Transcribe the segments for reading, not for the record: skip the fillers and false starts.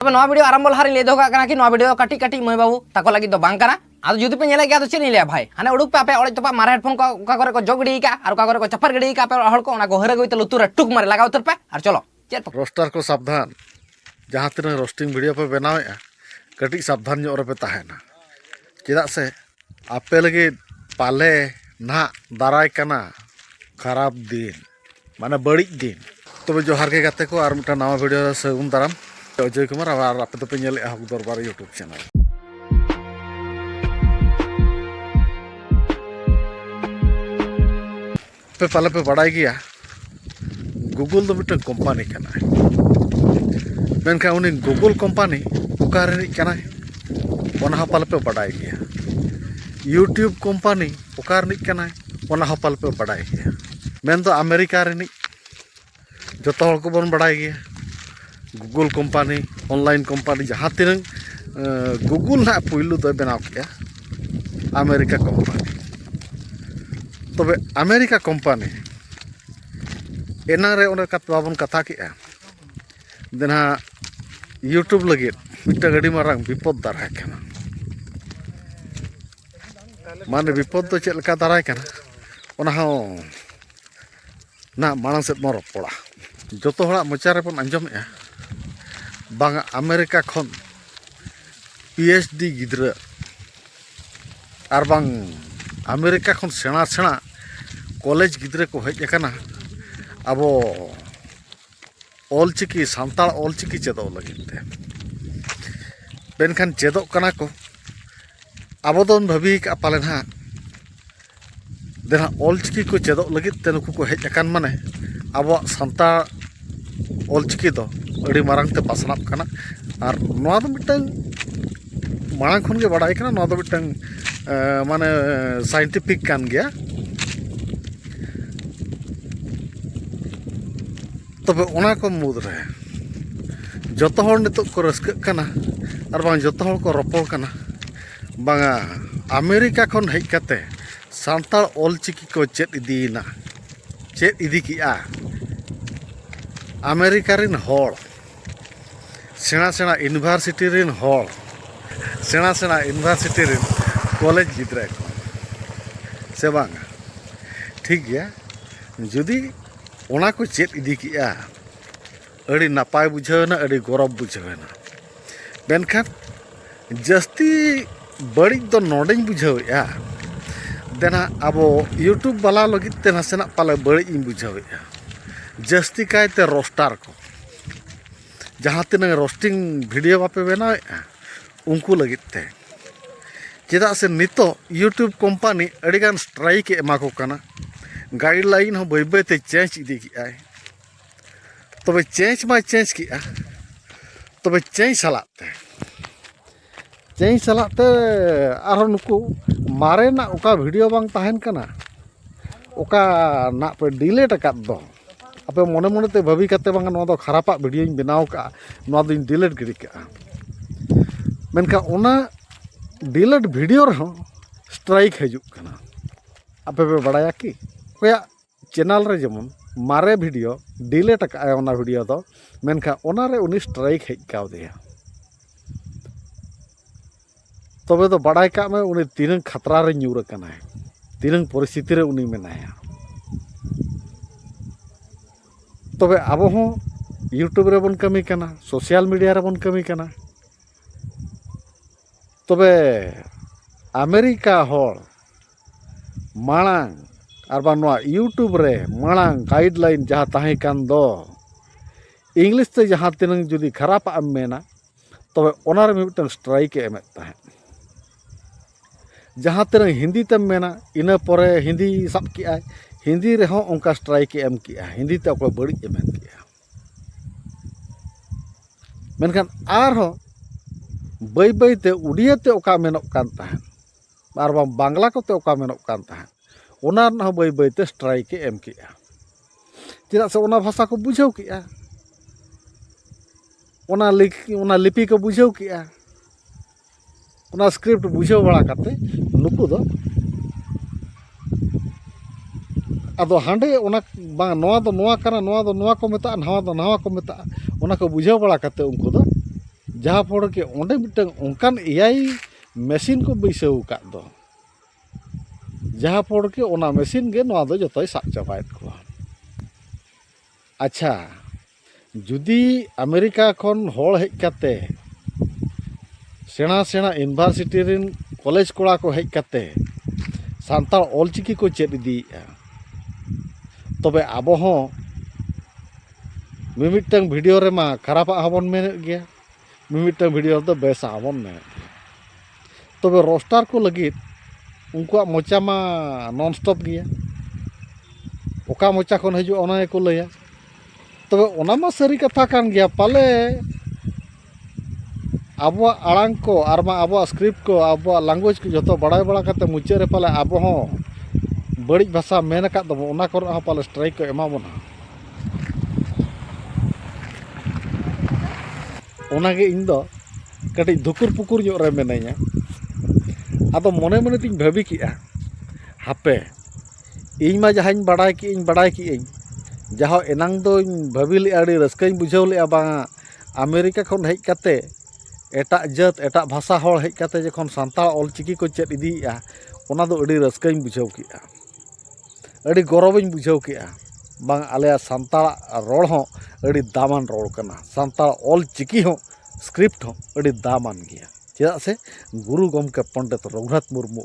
तबे नवा वीडियो आरंभ लहारी ले दोगा कि नवा वीडियो काटी काटी मई बाबू ताको लगी दो बांग काना आदो जुदी पे नेले गया तो चेन ले भाई हाने उडुक पे आपे ओळे तपा मारे हेडफोन को का करे को जोगड़ी का और का करे को चपर गड़ी का पे हड़ को ओना को हरे गई तो लुतुर टुक मारे लगाओ तर पे और चलो चेत रोस्टर को सावधान जहां तीन रोस्टिंग वीडियो पे बनावे कटी सावधान जो पे ताहेना चेदा से आपे लगे पाले ना दाराय कना खराब दिन माने बड़ी दिन तबे जोहार के गाते को और मिटा नवा वीडियो सगुन दाराम अजय कुमार और आप तो पे नेले हक दरबार यूट्यूब चैनल पे पाले पे बड़ाई गया गूगल तो मिट्टन कंपनी कना मेनका उनी गूगल कंपनी उकारे कना ओना पाले पे बड़ाई गया यूट्यूब कंपनी उकारे कना ओना पाले पे बड़ाई गया मेन तो अमेरिका रे जो हर को बन बड़ाई गया गूगल कंपनी ऑनलाइन कंपनी जहाँ तीन गूगल ना पुलू तो बनाव किया अमेरिका कंपनी तबे अमेरिका कंपनी एना रे ओने बाबन कथा किया देना यूट्यूब लगे मिट्टा गड़ी मारंग विपद दाराय कना माने विपद तो चेद लका दाराय कना ओना हो ना मांग से मो रपड़ा जो हड़ा मोचा रे बन आंजमेआ बांग अमेरिका खन PhD गिद्रा और बांग अमेरिका खन सेना सेना कॉलेज गिद्रे को हज अकाना अब ऑलचिकी सानताड़ ऑलचिकी चेदो लगिते बेनखान चेदो कना को अब दोन भाभी का पालन हाँ देना ऑलचिकी को चेदो लगित ते नुकु को हज अकान माने अब सानताड़ ऑलचिकी दो अड़ी मारंग ते पासनाप कना और नोआ दो मिटन मांग खन के बड़ाई कना नोआ दो मिटन माने साइंटिफिक कान गया तबे ओना को मुद रहे जतो हर नितो को रस्क कना और बांग जतो हर को रपड़ कना बांगा अमेरिका खन हेज कते सानताड़ ऑलचिकी को चेद इदीना चेद इदी किया अमेरिका रिन हर सेना सेना यूनिवर्सिटी रिन हर सेना सेना यूनिवर्सिटी रिन कॉलेज गिद्रा को से बांगा ठीक गया जुदी ओना को चेद इदी किया अड़ी नापाय बुझावना अड़ी गौरव बुझावना बेनखान जस्ती बड़ी तो नोडें बुझावेआ देना अब यूट्यूब वाला लगित ते नासेना पाले बड़ी इन बुझावेआ जस्ती कायते रोस्टार को जहाँ तीन रोस्टिंग वीडियो बापे बनावेआ उनको लगित ते चेदा से नितो यूट्यूब कंपनी अड़ीगान स्ट्राइक एमा को कना गाइडलाइन हो बई बई ते चेंज इदी किआय तबे चेंज मा चेंज किआ तबे चेंज सलाते आरो नुकु मारे ना ओका वीडियो बांग ताहेन कना ओका ना पे डिलीट अकाद दो आपे मने मने ते भाभी कते बांग नोआ दो खरापा वीडियो इन बनाव का नोआ दो इन डिलीट गिरी का मेनका ओना डिलीट वीडियो रहो स्ट्राइक हजुक कना आपे पे बड़ाया कि कोया चैनल रे जेमन मारे वीडियो डिलीट का ओना वीडियो दो मेनका ओना रे उनी स्ट्राइक हेज काव दिया तबे तो बड़ाई का में उनी तीन खतरा रे न्यूर कना है तीन परिस्थिति रे उनी मेनाया तबे अब हो यूट्यूब रे बन कमी कना सोशल मीडिया रे बन कमी कना तबे अमेरिका हर मांग और बानवा यूट्यूब रे मांग गाइडलाइन जहाँ ताहे कान दो इंग्लिश ते जहाँ तीन जुदी खराब आम मेना तबे ओना रे मिटन स्ट्राइक एमेत ताहे जहाँ तीन हिंदी तेम मेना इना परे हिंदी सब किया हिंदी रे हों उनका स्ट्राइक एम किया हिंदी ते ओको बड़ी एमेन किया मेनखान आर हो बई बई ते उड़िया ते ओका मेनोक कान ताहेन आर बांग्ला को ते ओका मेनोक कान ताहेन ओना ना बई बई ते स्ट्राइक एम किया चेदा से ओना भाषा को बुझाव किया ओना लिपि को बुझाव किया ओना स्क्रिप्ट बुझाव बड़ा करते नुकु दो अदो हांडे ओना बांग नोआ दो नोआ कना नोआ दो नोआ को मेता नवा दो नवा को मेता ओना को बुझाव बड़ा करते उनको दो जहाँ फल के ओंडे मिटन ओंकान एआई मेसिन को बैसाव काद दो जहाँ फल के ओना मेसिन गे नोआ दो जतोय साब चाबायेद कोवा। अच्छा जुदी अमेरिका खन हड़ हेज काते सेना सेना यूनिवर्सिटी रेन कॉलेज कोड़ा को हेज काते सान्ताल ऑलचिकी को चेद इदीएगा तबे आबो हों मिमिटन वीडियो रे मा खराब हबन मेनेद गया मिमिटन वीडियो तो बेसा हबन मेनेद गया तबे रोस्टार को लगित उनकुआ मोचा मा नॉन स्टॉप गया ओका मोचा खन हजू ओना को लया तबे ओना मा सारी कथा कान गया पाले आबो आड़ांग को आर मा आबो स्क्रिप्ट को आबो लैंग्वेज को जो बड़ा बड़ा काते मुचे रे पाले आबो हों बड़ी भाषा मेन का दबो ओना कर पाले स्ट्राइक को एमा बोना ओनागे इन दो कटी धुकुर पुकुर ᱧᱚᱜ रे मेनाइया आदो मने मने तिन भाबी किया हापे इन मा जहां बड़ाय की जहाँ एनांग दो भाबी ले आड़ी रस्काई बुझाव ले बा अमेरिका खन हेज काते एटा जात एटा भाषा हड़ हेज काते जखन सान्ताल ऑलचिकी को चेद इदीया ओना दो अड़ी रस्काई बुझाव किया अड़ी गौरवइन बुझाव किया बांग आले सान्ताल रोड हो अड़ी दामान रोड कना सान्ताल ऑलचिकी हो स्क्रिप्ट हो अड़ी दामान गया चेदा से गुरु गमके पंडित रघुनाथ मुर्मू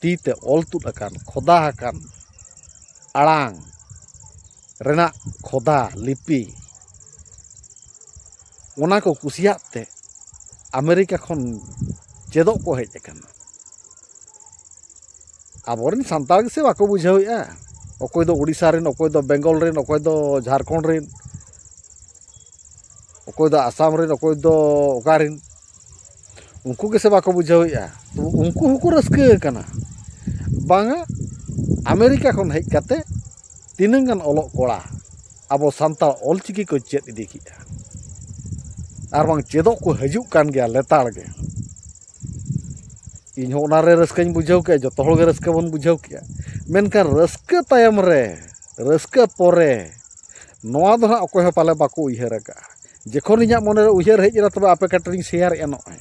तीते ऑल तुद अकान खोदा अकान आड़ांग रेना खोदा लिपि ओना को कुसियाते अमेरिका खन चेदो को हेज अकाना आबोरेन सान्ताल से बाको बुझावेआ अकोय दो उड़ीसा रेन अकोय दो बेंगल रेन अकोय दो झारखंड रेन अकोय दो आसाम रेन अकोय दो ओकारेन उनको के से बाको बुझावेआ तो उनको हुको रस्के कना बांगा अमेरिका खन हेज काते तीनंग गान ओलोक कोड़ा आबो सान्ताल ऑलचिकी को चेद इदी किया आर बांग चेदो को हजूक कान गया लेताड़ गे इन हो ओना रे रस्काኝ बुझाव के जतो हळ गे रस्का बन बुझाव किया मेनखान रस्का तायम रे रस्का पोरे नोआ दो ना अकोय हो पाले बाको उयहर का जखन इᱧᱟᱜ मने रे उयहर हेज रा तबे आपे कटरिंग शेयर एनोय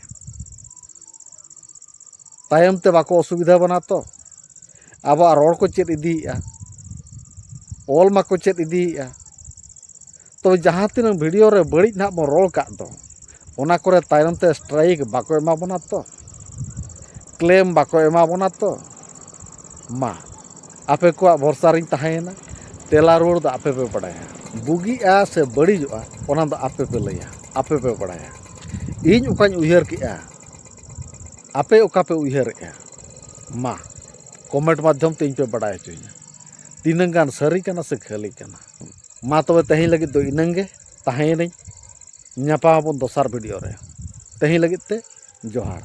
तायम ते बाको असुविधा बना तो अब रोड को चेद इदीया ऑल मा को चेद इदीया तो जहाँ तीन वीडियो रे बड़ी ना बो रोल का दो ओना करे तायम ते स्ट्राइक बाको एमा बना तो क्लेम बाको एमा बना तो मा आपे को भरोसा रिन तहायना तेला रोड द आपे पे पड़ाया बुगी आ से बड़ी जोआ ओना द आपे पे लया आपे पे पड़ाया इन उकाñ उयहर किया आपे ओका पे उयहर ए मा कमेंट माध्यम ते इन पे बड़ाय चोइना तीनंग गान सारी कना से खाली कना मा तबे तही लगी दो इनंगे तहायनी ᱧᱟᱯᱟᱢ ᱟᱵᱚᱱ ᱫᱚᱥᱟᱨ ᱵᱷᱤᱰᱤᱭᱳ ᱨᱮ ᱛᱮᱦᱮᱧ ᱞᱟᱹᱜᱤᱫ ᱛᱮ ᱡᱚᱦᱟᱨ।